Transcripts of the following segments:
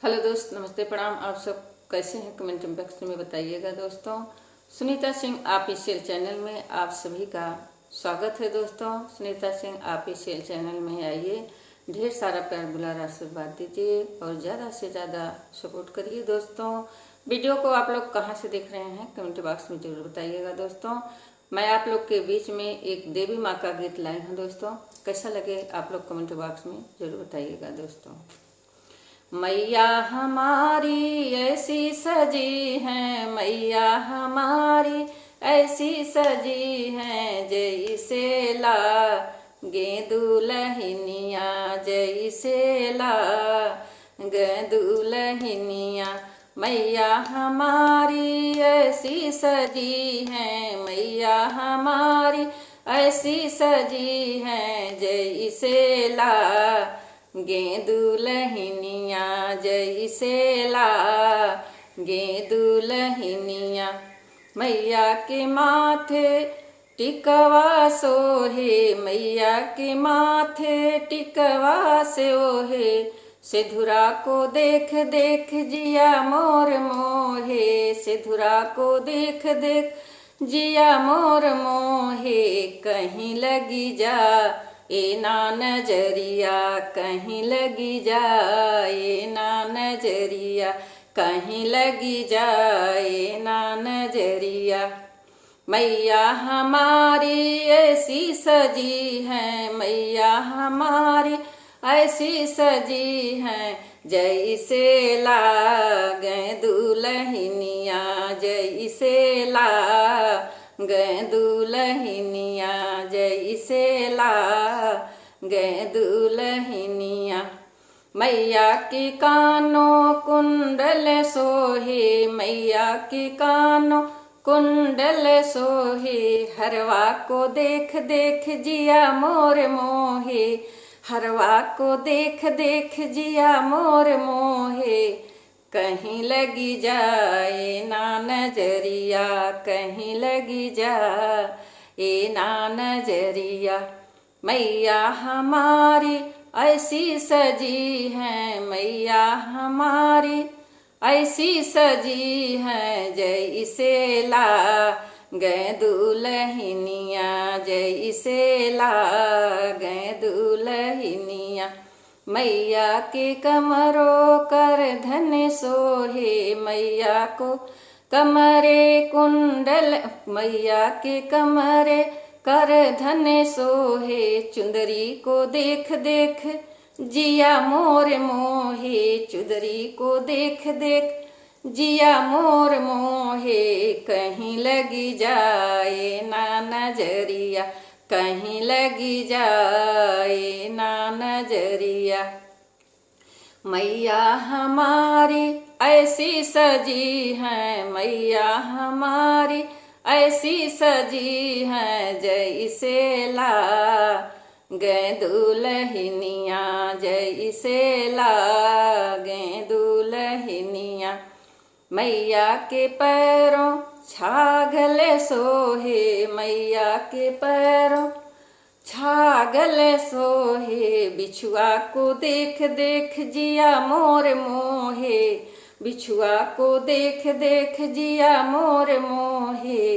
Hello दोस्त, नमस्ते, प्रणाम। आप सब कैसे हैं? कमेंट बॉक्स में बताइएगा दोस्तों। सुनीता सिंह ऑफिशियल चैनल में आप सभी का स्वागत है दोस्तों। सुनीता सिंह ऑफिशियल चैनल में आइए, ढेर सारा प्यार दुलार आशीर्वाद दीजिए और ज़्यादा से ज़्यादा सपोर्ट करिए दोस्तों। वीडियो को आप लोग कहाँ से देख रहे हैं कमेंट बॉक्स में जरूर बताइएगा दोस्तों। मैं आप लोग के बीच में एक देवी माँ का गीत लाई हूँ दोस्तों। कैसा लगे आप लोग कमेंट बॉक्स में जरूर बताइएगा दोस्तों। मैया हमारी ऐसी सजी है, मैया हमारी ऐसी सजी है, जैसे लागे दुल्हनिया, जैसे लागे दुल्हनिया। मैया हमारी ऐसी सजी है, मैया हमारी ऐसी सजी है, जैसे गे दुल्हनिया, जैसे गे दुल्हनिया। मैया के माथे टिकवा सोहे, मैया के माथे टिकवा सोहे, सिधुरा को देख देख जिया मोर मोहे, सिधुरा को देख देख जिया मोर मोहे। कहीं लगी जा ए ना नजरिया, कहीं लगी जाए ना नजरिया, कहीं लगी जाए ना नजरिया। मैया हमारी ऐसी सजी है, मैया हमारी ऐसी सजी है, जैसे लागे दुल्हनिया, जैसे लागे दुल्हनिया, जैसे लागे दुल्हनिया। मैया के कानों कुंडल सोहे, मैया के कानों कुंडल सोहे, हरवा को देख देख जिया मोर मोहे, हरवा को देख देख जिया मोर मोहे। कहीं लगी जाए ना नजरिया, कहीं लगी जाए ना नजरिया। मैया हमारी ऐसी सजी है, मैया हमारी ऐसी सजी है, जैसे लागे दुल्हनिया, जैसे लागे दुल्हनिया। मैया के कमरों कर धन सोहे, मैया को कमरे कुंडल, मैया के कमरे कर धन सोहे, चुंदरी को देख देख जिया मोर मोहे, चुंदरी को देख देख जिया मोर मोहे। कहीं लगी जाए ना नजरिया, कहीं लगी जाए ना नजरिया। मैया हमारी ऐसी सजी है, मैया हमारी ऐसी सजी है, जैसे लागे दुल्हनिया, जैसे लागे दुल्हनिया। मैया के पैरों छागल सोहे, मैया के पैरों छागल सोहे, बिछुआ को देख देख जिया मोर मोहे, बिछुआ को देख देख जिया मोर मोहे।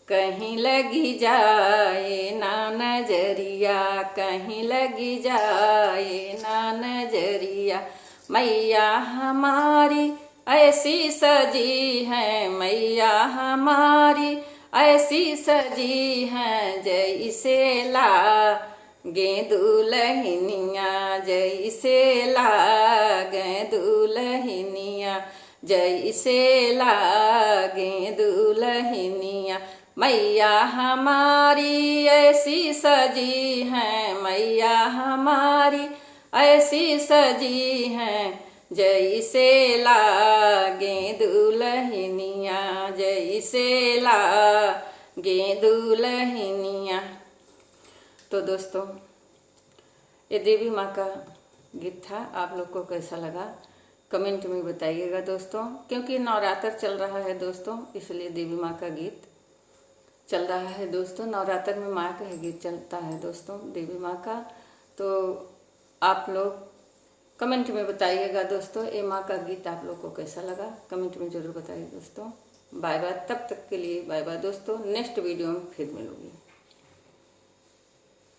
कहीं लगी जाए ना नजरिया, कहीं लगी जाए ना नजरिया। मैया हमारी ऐसी सजी है, मैया हमारी ऐसी सजी है, जैसे लागे दुल्हनिया, जैसे लागे दुल्हनिया, जैसे लागे दुल्हनिया। मैया हमारी ऐसी सजी है, मैया हमारी ऐसी सजी है, जैसे लागे दुल्हनिया, जैसे लागे दुल्हनिया। तो दोस्तों, ये देवी माँ का गीत था। आप लोग को कैसा लगा कमेंट में बताइएगा दोस्तों। क्योंकि नवरात्र चल रहा है दोस्तों, इसलिए देवी माँ का गीत चल रहा है दोस्तों। नवरात्र में माँ का गीत चलता है दोस्तों, देवी माँ का। तो आप लोग कमेंट में बताइएगा दोस्तों। ये माँ का गीत आप लोग को कैसा लगा कमेंट में ज़रूर बताइए दोस्तों। बाय बाय, तब तक के लिए बाय बाय दोस्तों। नेक्स्ट वीडियो में फिर मिलूंगी।